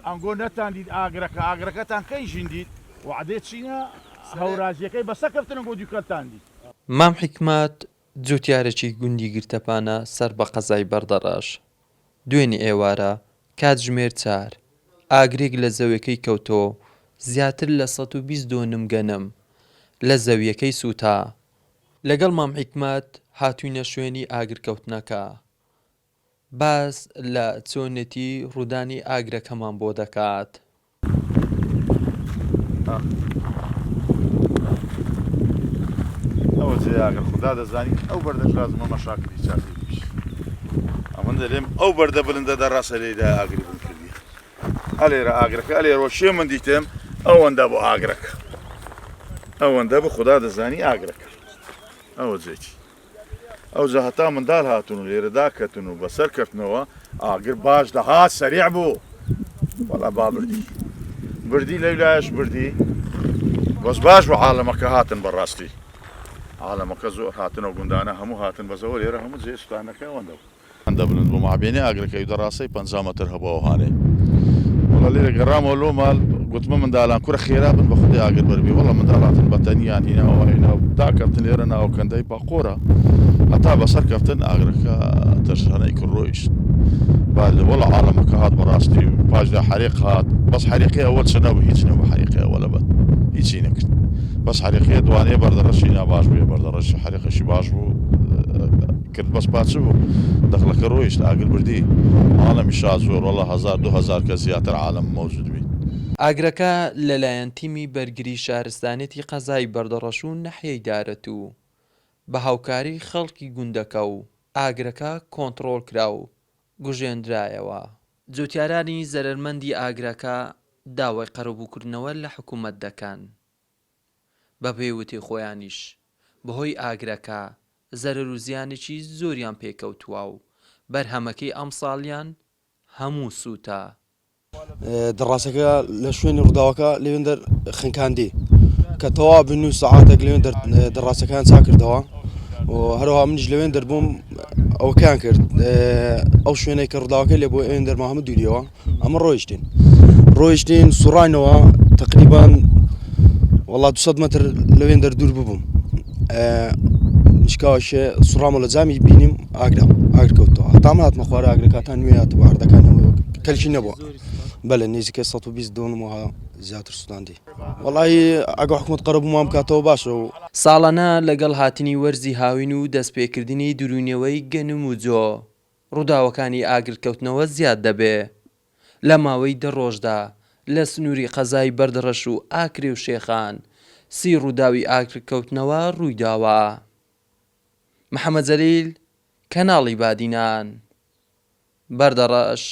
ئەنگۆ نەتاندید ئاگرەکەتان کەی ژیندیت وعدێت چینە هەورازیەکەی بەسەکەفتن بۆ دووکەتاندی. مام حکمات جوتیارێکی گوندی گرتەپانە سەر بە قەزای بەردەڕاش. دوێنێ ئێوارە کاتژمێر 4 ئاگرێک لە زەویەکەی کەوتۆ زیاتر لە 120 دۆنم گەنم لە زەویەکەی سووتا. لەگەڵ مام حکمات هاتووینە شوێنی ئاگرکەوتنەکە. باس لە چۆنێتی ڕوودانی ئاگرەکەمان بۆ دەکات. ئەوە جێ ئاگر خوددا دەزانی ئەو بەردە لازمە مەشاکلی چاکیش ئەمن دەلێم ئەو بەردە بلندە دەڕاستە لێدا ئاگری بن کردی ئەلێرە ئاگرەکە ئەلێرۆ شێ من دیتم ئەوەندە بۆ ئاگرەکە ئەوەندە بە خوددا دەزانی ئاگرەکە ئەوە جێکی ئەو جا هەتا منداڵ هاتون و لێرەدا کەتن و بەسەر کەوتنەوە ئاگر باش دەهات سەریع بوو وەڵا با بردی لەولایەش بردی بەس باش بۆ عالەمەکە هاتن بەڕاستی عالەمەکە زۆر هاتن و گوندانە هەموو هاتن بەزەوە لێرە هەموو جێ سوتانەکە ئەوەندە بلند بوو مابێنێ ئاگرەکەی دەڕاستەی 50 مەتر هەبووە هاانێ وڵا لێرە گەڕامەوە لۆ ماڵ گوتمە منداڵان کوورە خێرا بن بە خودی ئاگر بەربی وەڵا منداڵاتن بەتەنیان هیناوە داکەفتن لێرە ناوکەندەی باقۆرە هەتا بەسەر کەفتن ئاگرەکە تەرشانەی کرد ڕۆیشت وەڵا عالەمەکە هات بەڕاستی پاشدا حەریق هات بەس حەریقی ئەوە چ نەبوو هیچ نەبوو حەریقی ئەوە لەبەر هیچی نەکرد بەس حەریقی دوانێ بەردەڕەشی ناباش بووە بەردەڕەشی حەریقەشی باش بوو کرد بەس پاچ بوو دەخلەکە ڕۆیشت ئاگر بردی عالەمی شا زۆر وەڵا 1000-2000 کە زیاتر عالەم مەوجود بووین. ئاگرەکە لەلایەن تیمی بەرگری شارستانێتی قەزای بەردەڕەش و نەحیەی دارەت و بە هاوکاری خەڵکی گوندەکە و ئاگرەکە کۆنتڕۆڵ کرا و گوژێندرایەوە. جوتیارانی زەرمەندی ئاگرەکە داوای قەرەبووکردنەوە لە حکوومەت دەکەن بە پێیوتێ خۆیانیش بەهۆی ئاگرەکە زەرەر و زیانێکی زۆریان پێکەوتووە و بەرهەمەکەی ئەمساڵیان هەموو سووتە. دەڕاستەکە لە شوێنی ڕووداوەکە لەوێندەر خنکاندی کە تەوا بن و سەعاتێک لەوێندەر دەڕاستەکان چا کردەوە و هەروەها منیش لەوێن دەربووم ئەوکیان کرد ئەو شوێنەی کە ڕووداوەکە لێ بۆ ئێوێن دەرما هەموو دووریەوە ئەمە ڕۆیشتین سوڕاینەوە تقریبان وەڵا 200 مەتر لەوێن دەردوور ببووم نشکاوەشێ سوڕامە لە جامی بینیم ئاگر کەوتەوە هەتام هاتمە خوارە ئاگرەکاتان نوێ هاتە باردەکانەوە کەلکی نەبووە بەلە نێزیکە 120 دۆنمەوە زیاتر سووداندی وەڵی ئەگە حکومەت قەرەبوومان بکاتەوە باشە و ساڵانە لەگەڵ هاتنی وەرزی هاوین و دەستپێکردنی دروونەوەی گەنم و جۆ ڕووداوەکانی ئاگرکەوتنەوە زیاد دەبێ لە ماوەی 10 ڕۆژدا لە سنووری قەزای بەردەڕەش و ئاکرێ و شێخان 30 ڕووداوی ئاگرکەوتنەوە ڕوویداوە. محەممەد جەلیل کەناڵی بادینان بەردەڕەش.